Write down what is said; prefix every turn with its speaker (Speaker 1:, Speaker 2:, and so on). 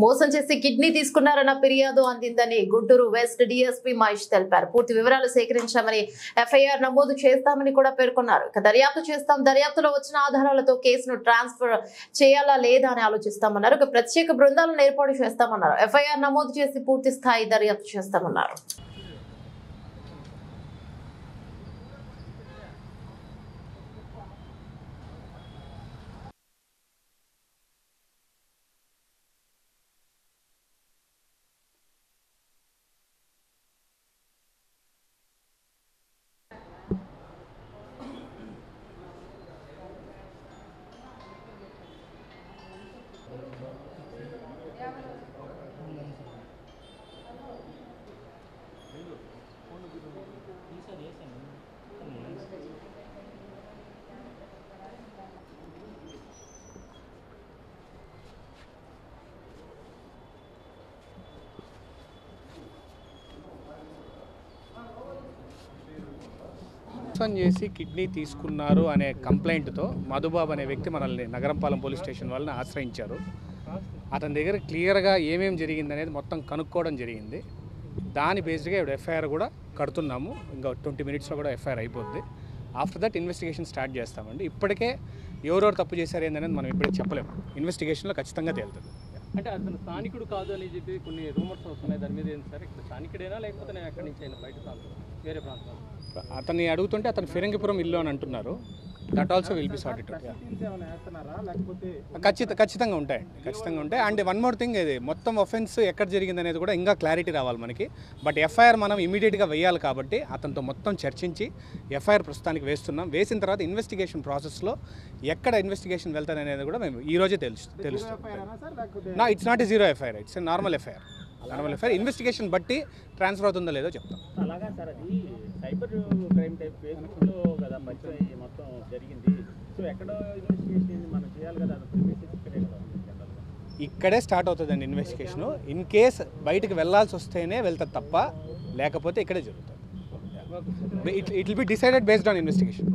Speaker 1: మోసం చేసి కిడ్నీ తీసుకున్నారన్న ఫిర్యాదు అందిందని గుంటూరు వెస్ట్ డీఎస్పీ మహేష్ తెలిపారు. పూర్తి వివరాలు సేకరించామని ఎఫ్ఐఆర్ నమోదు చేస్తామని కూడా పేర్కొన్నారు. దర్యాప్తు చేస్తాం, దర్యాప్తులో వచ్చిన ఆధారాలతో కేసును ట్రాన్స్ఫర్ చేయాలా లేదా అని ఆలోచిస్తామన్నారు. ప్రత్యేక బృందాలను ఏర్పాటు చేస్తామన్నారు. ఎఫ్ఐఆర్ నమోదు చేసి పూర్తి స్థాయి దర్యాప్తు చేస్తామన్నారు.
Speaker 2: మోసం చేసి కిడ్నీ తీసుకున్నారు అనే కంప్లైంట్తో మధుబాబు అనే వ్యక్తి మనల్ని నగరంపాలెం పోలీస్ స్టేషన్ వాళ్ళని ఆశ్రయించారు. అతని దగ్గర క్లియర్గా ఏమేమి జరిగిందనేది మొత్తం కనుక్కోవడం జరిగింది. దాని బేస్డ్గా ఇప్పుడు ఎఫ్ఐఆర్ కూడా కడుతున్నాము. ఇంకా 20 మినిట్స్లో కూడా ఎఫ్ఐఆర్ అయిపోద్ది. ఆఫ్టర్ దట్ ఇన్వెస్టిగేషన్ స్టార్ట్ చేస్తామండి. ఇప్పటికే ఎవరెవరు తప్పు చేశారు ఏందనేది మనం ఇప్పుడే చెప్పలేము. ఇన్వెస్టిగేషన్లో ఖచ్చితంగా తేలుతుంది.
Speaker 3: అంటే అతను స్థానికుడు కాదు అని చెప్పి కొన్ని రూమర్స్ వస్తున్నాయి. దాని మీద ఏంటి సార్? ఇక్కడ స్థానికుడేనా లేకపోతే నేను ఎక్కడి నుంచి అయినా బయట ప్రాంతం వేరే ప్రాంతాలు?
Speaker 2: అతన్ని అడుగుతుంటే అతను ఫిరంగిపురం ఇల్లు అని అంటున్నారు. That also will be sorted. ఖచ్చితంగా ఉంటాయి. అండ్ వన్ మోర్ థింగ్, ఇది మొత్తం అఫెన్స్ ఎక్కడ జరిగింది అనేది కూడా ఇంకా క్లారిటీ రావాలి మనకి. బట్ ఎఫ్ఐఆర్ మనం ఇమీడియట్గా వేయాలి కాబట్టి అతనితో మొత్తం చర్చించి ఎఫ్ఐఆర్ ప్రస్తుతానికి వేస్తున్నాం. వేసిన తర్వాత ఇన్వెస్టిగేషన్ ప్రాసెస్లో ఎక్కడ ఇన్వెస్టిగేషన్ వెళ్తాను అనేది కూడా మేము ఈరోజే తెలుస్తుంది. It's not a zero FIR, it's a normal FIR. Investigation బట్టి ట్రాన్స్ఫర్ అవుతుందో లేదో చెప్తాం.
Speaker 3: అలాగా సార్, అది సైబర్ క్రైమ్ టైప్ ఫేస్బుక్లో కదా పరిచయం మొత్తం జరిగింది. సో ఎక్కడో ఇన్వెస్టిగేషన్ మనం చేయాలి కదా,
Speaker 2: ఇక్కడే స్టార్ట్ అవుతుందండి ఇన్వెస్టిగేషను. ఇన్ కేస్ బయటకు వెళ్ళాల్సి వస్తేనే వెళ్తుంది తప్ప, లేకపోతే ఇక్కడే జరుగుతుంది. It will be decided based on investigation.